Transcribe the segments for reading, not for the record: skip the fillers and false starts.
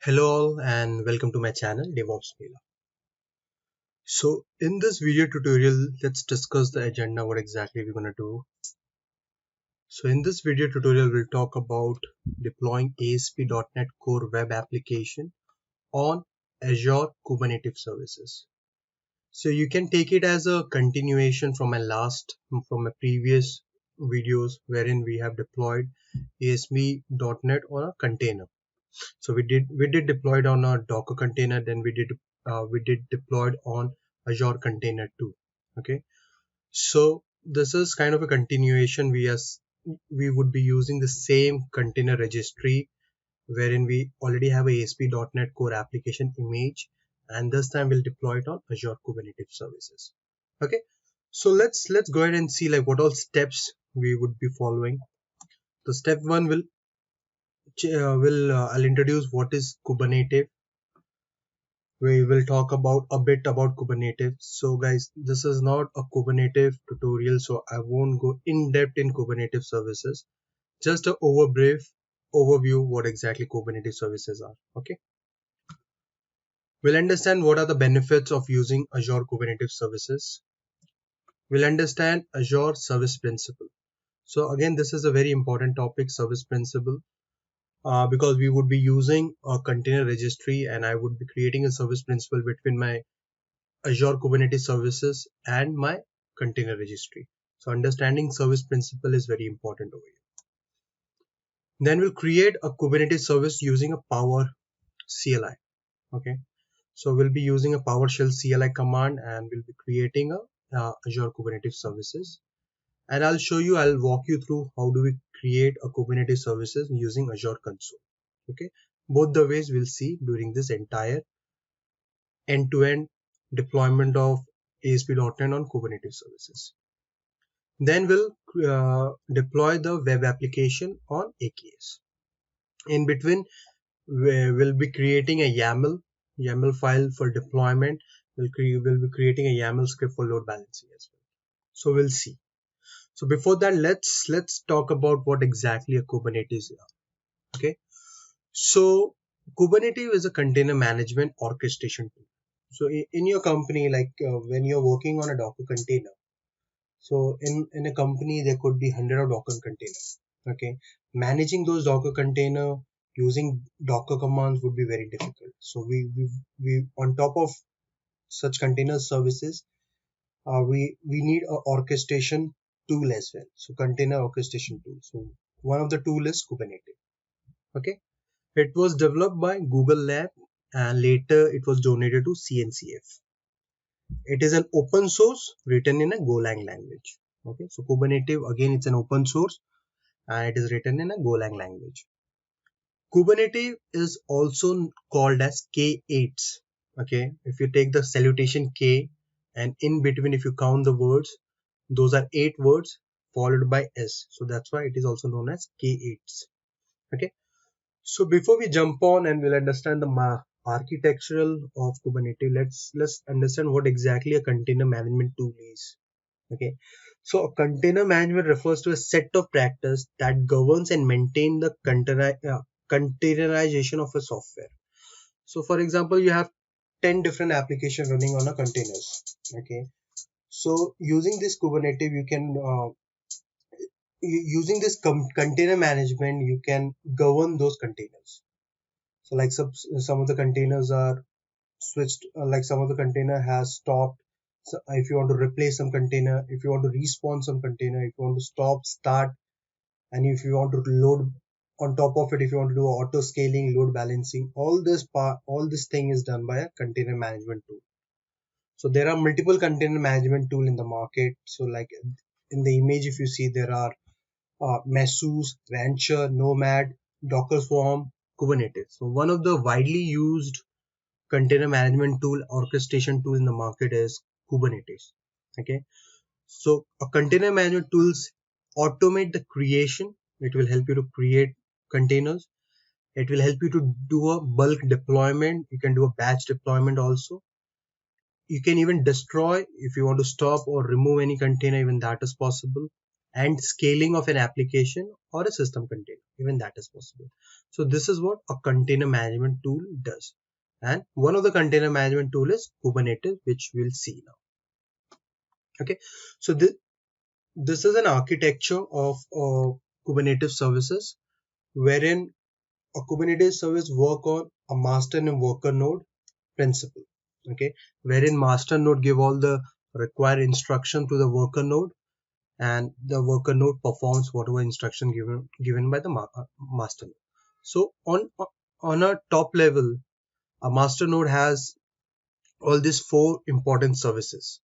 Hello all and welcome to my channel DevOps Mela. So in this video tutorial, let's discuss the agenda, what exactly we're going to do. So in this video tutorial, we'll talk about deploying ASP.NET Core Web Application on Azure Kubernetes Services. So you can take it as a continuation from my previous videos wherein we have deployed ASP.NET on a container. So we did deploy it on a Docker container, then we did deploy it on Azure container too. Okay, so this is kind of a continuation. We would be using the same container registry wherein we already have a ASP.NET Core application image, and this time we'll deploy it on Azure Kubernetes Services. Okay, so let's go ahead and see like what all steps we would be following. The step one I'll introduce what is Kubernetes. We will talk about a bit about Kubernetes. So guys, this is not a Kubernetes tutorial, so I won't go in depth in Kubernetes services. Just a brief overview what exactly Kubernetes services are. Okay, we'll understand what are the benefits of using Azure Kubernetes services. We'll understand Azure service principle. So again, this is a very important topic, service principle, because we would be using a container registry and I would be creating a service principle between my Azure Kubernetes services and my container registry. So understanding service principle is very important over here. Then we'll create a Kubernetes service using a Power CLI. Okay, so we'll be using a PowerShell CLI command and we'll be creating a Azure Kubernetes services. And I'll walk you through how do we create a Kubernetes services using Azure Console. Okay, both the ways we'll see during this entire end-to-end deployment of ASP.NET on Kubernetes services. Then we'll deploy the web application on AKS. In between, we'll be creating a YAML file for deployment. We'll be creating a YAML script for load balancing as well. So we'll see. So before that, let's talk about what exactly a Kubernetes is. Okay. So Kubernetes is a container management orchestration tool. So in your company, like when you're working on a Docker container, so in a company there could be 100 of Docker containers. Okay, managing those Docker container using Docker commands would be very difficult. So we on top of such container services, we need a orchestration tool as well. So container orchestration tool. So one of the tool is Kubernetes. Okay, it was developed by Google Lab and later it was donated to CNCF. It is an open source written in a Golang language. Okay, so Kubernetes again, it's an open source and it is written in a Golang language. Kubernetes is also called as K8s. Okay, if you take the salutation K and in between, if you count the words, those are 8 words followed by S. So that's why it is also known as K8s. Okay, so before we jump on and we'll understand the architectural of Kubernetes, let's understand what exactly a container management tool is. Okay, so a container management refers to a set of practices that governs and maintain the containerization of a software. So for example, you have 10 different applications running on a containers. Okay, so using this Kubernetes, you can using this container management, you can govern those containers. So like some of the containers are switched, like some of the container has stopped. So if you want to replace some container, if you want to respawn some container, if you want to stop, start, and if you want to load on top of it, if you want to do auto scaling, load balancing, all this thing is done by a container management tool. So there are multiple container management tool in the market. So like in the image, if you see, there are Mesos, Rancher, Nomad, Docker Swarm, Kubernetes. So one of the widely used container management tool, orchestration tool in the market is Kubernetes. Okay, so a container management tools automate the creation. It will help you to create containers. It will help you to do a bulk deployment. You can do a batch deployment also. You can even destroy if you want to stop or remove any container, even that is possible. and scaling of an application or a system container. Even that is possible. So this is what a container management tool does. And one of the container management tool is Kubernetes, which we'll see now. Okay, so this is an architecture of Kubernetes services, wherein a Kubernetes service work on a master and worker node principle. Okay, wherein master node give all the required instruction to the worker node, and the worker node performs whatever instruction given by the master node. So on a top level, a master node has all these four important services.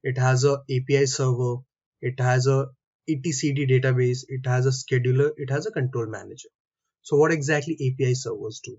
It has a API server, it has a etcd database, it has a scheduler, it has a control manager. So what exactly API servers do?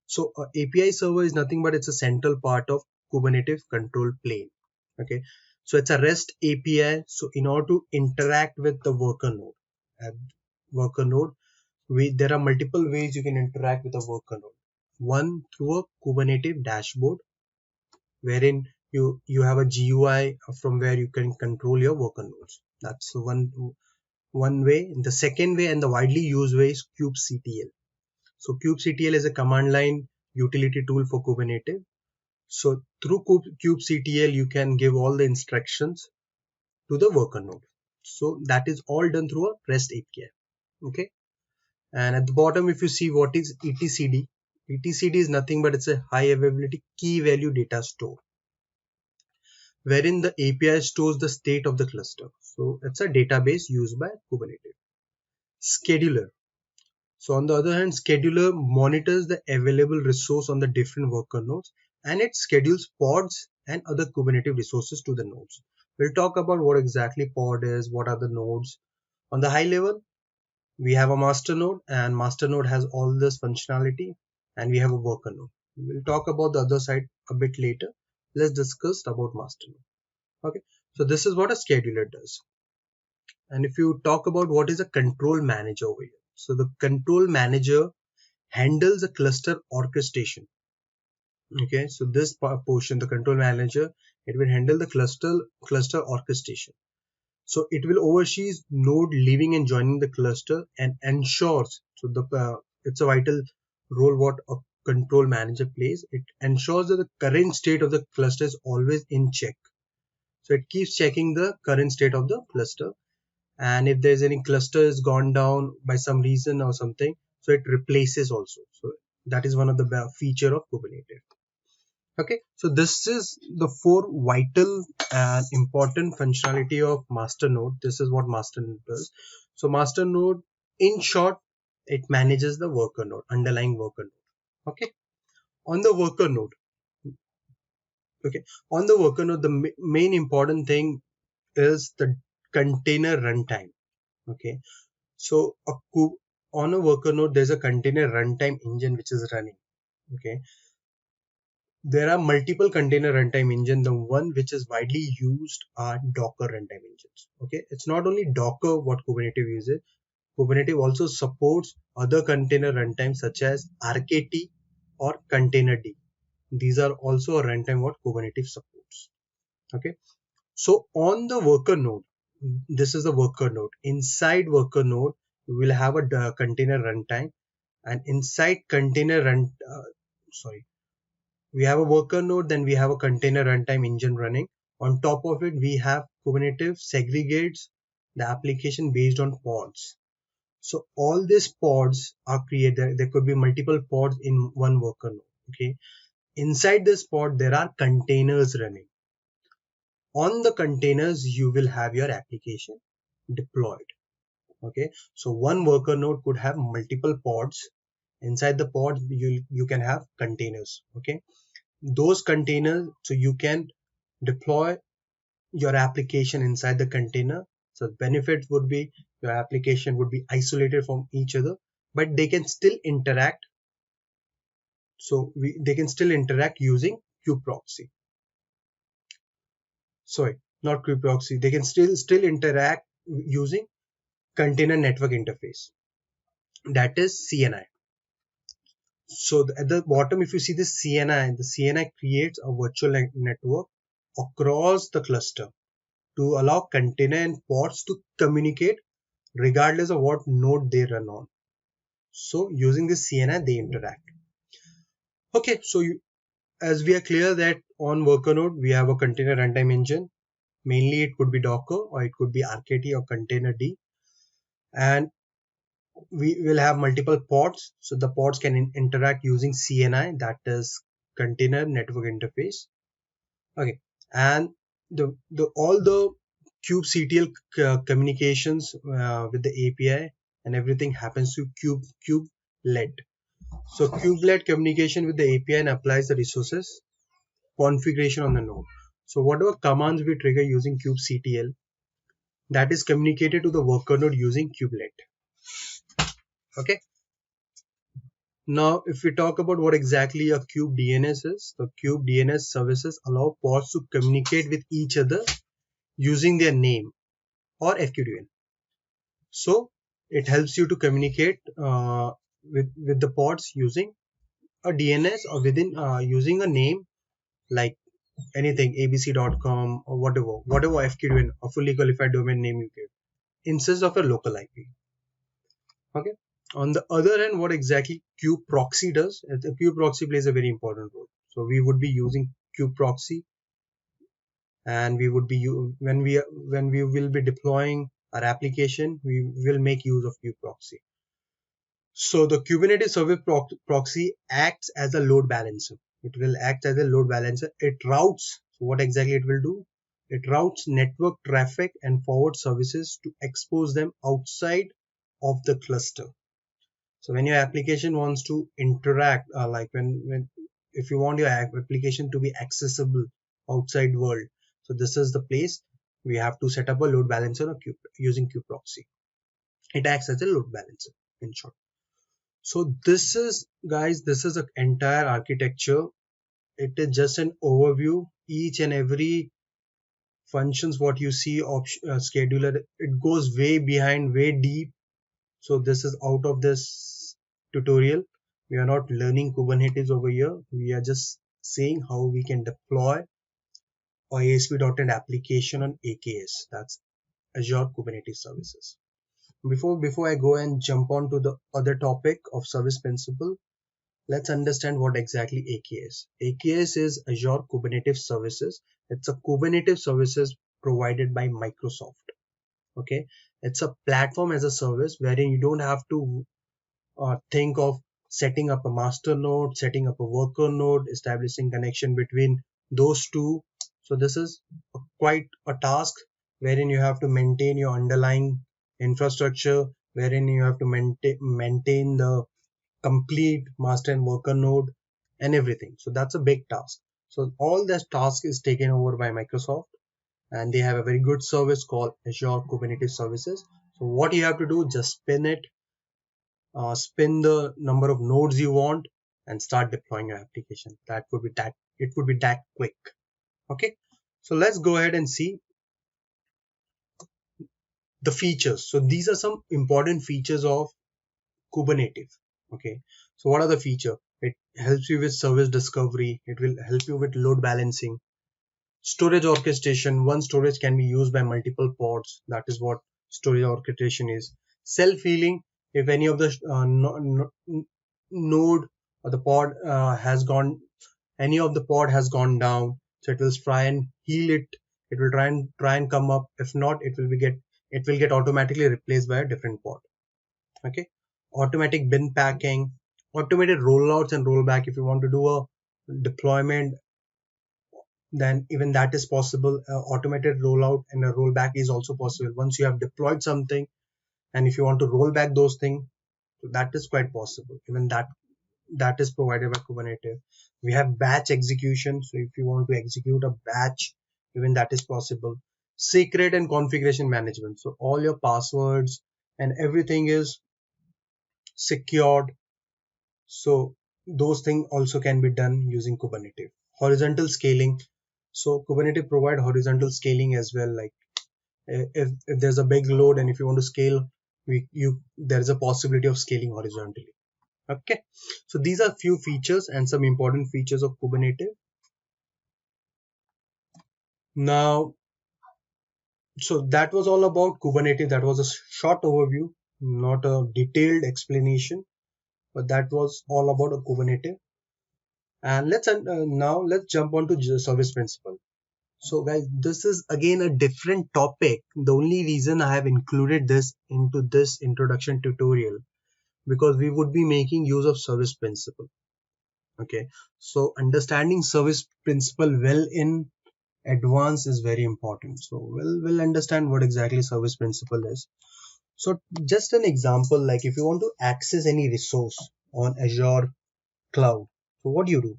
So API server is nothing but it's a central part of Kubernetes control plane. Okay, so it's a REST API. So in order to interact with the worker node, and worker node, there are multiple ways you can interact with a worker node. One, through a Kubernetes dashboard, wherein you have a GUI from where you can control your worker nodes. That's one way. The second way, and the widely used way, is kubectl. So kubectl is a command line utility tool for Kubernetes. So through kubectl, you can give all the instructions to the worker node. So that is all done through a REST API. Okay. And at the bottom, if you see what is etcd, etcd is nothing but it's a high availability key value data store, wherein the API stores the state of the cluster. So it's a database used by Kubernetes. Scheduler. So on the other hand, scheduler monitors the available resource on the different worker nodes, and it schedules pods and other Kubernetes resources to the nodes. We'll talk about what exactly pod is, what are the nodes. On the high level, we have a master node, and master node has all this functionality, and we have a worker node. We'll talk about the other side a bit later. Let's discuss about master node. Okay, so this is what a scheduler does. And if you talk about what is a control manager over here, so the control manager handles the cluster orchestration. Okay, so this portion, the control manager, it will handle the cluster orchestration. So it will oversee node leaving and joining the cluster and ensures, so it's a vital role what a control manager plays. It ensures that the current state of the cluster is always in check. So it keeps checking the current state of the cluster, and if there's any cluster is gone down by some reason or something, so it replaces also. So that is one of the feature of Kubernetes. Okay, so this is the four vital and important functionality of master node. This is what master node does. So master node, in short, it manages the worker node, underlying worker node. Okay, on the worker node, okay, on the worker node, the main important thing is the container runtime. Okay, so on a worker node, there's a container runtime engine which is running. Okay, there are multiple container runtime engine. The one which is widely used are Docker runtime engines. Okay, it's not only Docker what Kubernetes uses. Kubernetes also supports other container runtimes such as RKT or Containerd. These are also a runtime what Kubernetes supports. Okay, so on the worker node, this is the worker node. Inside worker node, we will have a container runtime, and inside container we have a worker node, then we have a container runtime engine running. On top of it, we have Kubernetes segregates the application based on pods. So all these pods are created. There could be multiple pods in one worker node. Okay. Inside this pod, there are containers running. On the containers, you will have your application deployed. Okay. So one worker node could have multiple pods. Inside the pod, you can have containers. Okay. Those containers, so you can deploy your application inside the container. So the benefit would be your application would be isolated from each other, but they can still interact. So they can still interact using kubeproxy. Sorry, not kubeproxy. They can still interact using container network interface. That is CNI. So at the bottom, if you see the CNI creates a virtual network across the cluster to allow container and pods to communicate regardless of what node they run on. So using this CNI, they interact. Okay, so as we are clear that on worker node, we have a container runtime engine. Mainly it could be Docker or it could be RKT or Containerd. And we will have multiple pods. So the pods can interact using CNI, that is Container Network Interface. Okay, and the all the kubectl communications with the API and everything happens to kubelet. So kubelet communication with the API and applies the resources configuration on the node. So whatever commands we trigger using kubectl, that is communicated to the worker node using kubelet. Okay. Now, if we talk about what exactly a kube DNS is, the kube DNS services allow pods to communicate with each other using their name or FQDN. So it helps you to communicate with the pods using a DNS or within using a name like anything abc.com or whatever FQDN, a fully qualified domain name you give, instead of a local IP. Okay. On the other hand, what exactly kubeproxy does? The kubeproxy plays a very important role. So we would be using kubeproxy, and we would be when we will be deploying our application, we will make use of kubeproxy. So the Kubernetes Service Proxy acts as a load balancer. It will act as a load balancer. It routes. So what exactly it will do? It routes network traffic and forward services to expose them outside of the cluster. So when your application wants to interact, like when if you want your application to be accessible outside world, so this is the place we have to set up a load balancer using kubeproxy. It acts as a load balancer in short. So this is, guys, this is an entire architecture. It is just an overview. Each and every functions what you see of scheduler, it goes way behind, way deep. So this is out of this tutorial. We are not learning Kubernetes over here. We are just saying how we can deploy a ASP.NET application on AKS. That's Azure Kubernetes Services. Before I go and jump on to the other topic of service principle, let's understand what exactly AKS is. AKS is Azure Kubernetes Services. It's a Kubernetes services provided by Microsoft. Okay, it's a platform as a service wherein you don't have to think of setting up a master node, setting up a worker node, establishing connection between those two. So this is quite a task wherein you have to maintain your underlying infrastructure, wherein you have to maintain the complete master and worker node and everything. So that's a big task. So all this task is taken over by Microsoft, and they have a very good service called Azure Kubernetes Services. So what you have to do, just spin the number of nodes you want and start deploying your application. It would be that quick. Okay. So let's go ahead and see the features. So these are some important features of Kubernetes. Okay. So what are the features? It helps you with service discovery. It will help you with load balancing. Storage orchestration. One storage can be used by multiple pods. That is what storage orchestration is. Self-healing. If any of the node or the pod any of the pod has gone down, so it will try and heal it. It will try and come up. If not, it will get automatically replaced by a different pod. Okay. Automatic bin packing, automated rollouts and rollback. If you want to do a deployment, then even that is possible. Automated rollout and a rollback is also possible once you have deployed something, and if you want to roll back those things, so that is quite possible. Even that is provided by Kubernetes. We have batch execution, so if you want to execute a batch, even that is possible. Secret and configuration management, so all your passwords and everything is secured. So those things also can be done using Kubernetes. Horizontal scaling, so Kubernetes provide horizontal scaling as well. Like if there's a big load and if you want to scale, there is a possibility of scaling horizontally. Okay, so these are few features and some important features of Kubernetes. Now So that was all about Kubernetes. That was a short overview, not a detailed explanation, but that was all about a Kubernetes. And now let's jump on to service principle. So guys, this is again a different topic. The only reason I have included this into this introduction tutorial because we would be making use of service principle. Okay, so understanding service principle well in advance is very important. So we'll understand what exactly service principle is. So just an example, like if you want to access any resource on Azure cloud, so what do you do?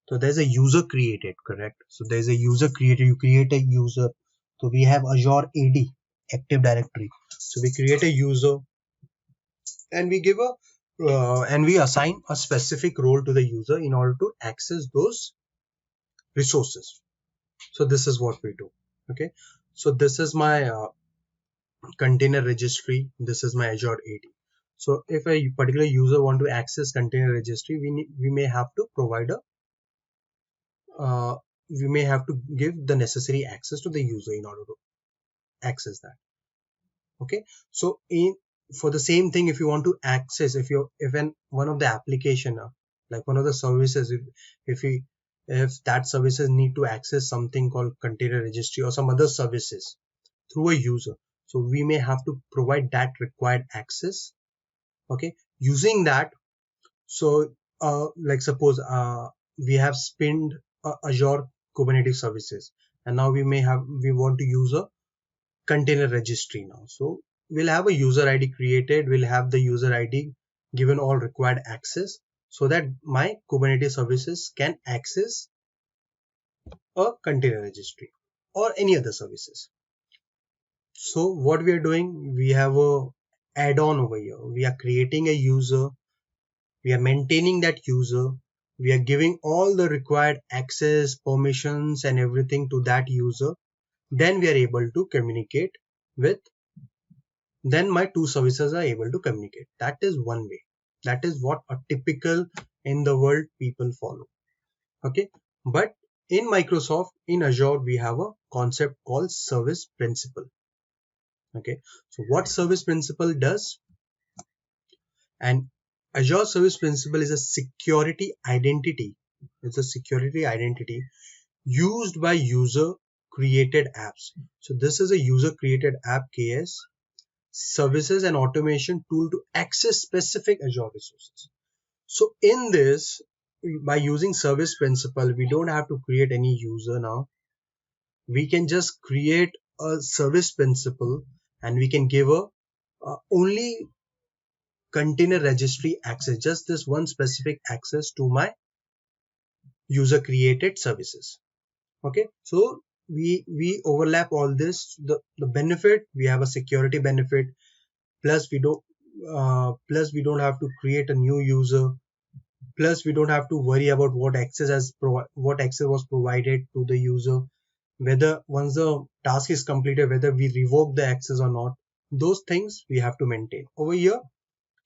So there's a user created, correct? So there's a user created, you create a user. So we have Azure AD, Active Directory. So we create a user and we give a and we assign a specific role to the user in order to access those resources. So this is what we do. Okay. So this is my container registry. This is my Azure AD. So if a particular user want to access container registry, we may have to provide a uh, we may have to give the necessary access to the user in order to access that. Okay, so in for the same thing, if you want to access, if one of the application like one of the services, if that services need to access something called container registry or some other services through a user, so we may have to provide that required access. Okay, using that, so like suppose we have spinned Azure Kubernetes services, and now we want to use a container registry now. So we'll have a user ID created, we'll have the user ID given all required access so that my Kubernetes services can access a container registry or any other services. So what we are doing, we have a add-on over here. We are creating a user, we are maintaining that user, we are giving all the required access, permissions and everything to that user. Then we are able to communicate with then my two services are able to communicate. That is one way. That is what a typical in the world people follow. Okay. But in Microsoft, in Azure, we have a concept called service principle. Okay. So what service principle does? And Azure service principle is a security identity. It's a security identity used by user created apps. So this is a user created app KS services and automation tool to access specific Azure resources. So in this, by using service principle, we don't have to create any user now. We can just create a service principle and we can give a only container registry access, just this one specific access to my user created services. Okay, so we overlap all this. The benefit, we have a security benefit, plus we don't have to create a new user, plus we don't have to worry about what access was provided to the user, whether once the task is completed whether we revoke the access or not. Those things we have to maintain. Over here,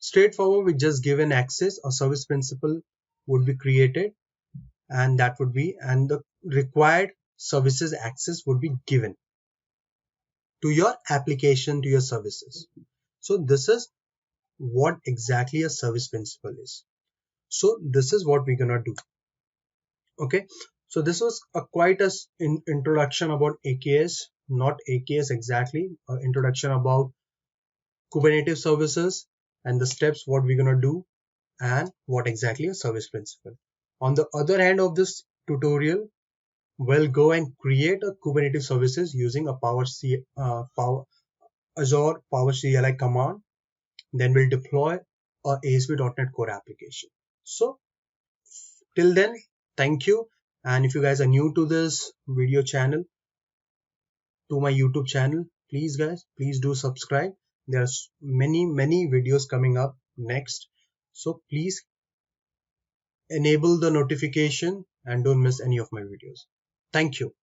straightforward, we just give an access, a service principle would be created, and the required services access would be given to your application, to your services. So this is what exactly a service principle is. So this is what we're gonna do. Okay, so this was quite a introduction about AKS, not AKS exactly, introduction about Kubernetes services and the steps what we're gonna do and what exactly a service principle. On the other hand of this tutorial, we'll go and create a Kubernetes services using a Azure Power CLI command. Then we'll deploy a ASP.NET Core application. So till then, thank you. And if you guys are new to this video channel, to my YouTube channel, please guys, please do subscribe. There's many videos coming up next. So please enable the notification and don't miss any of my videos. Thank you.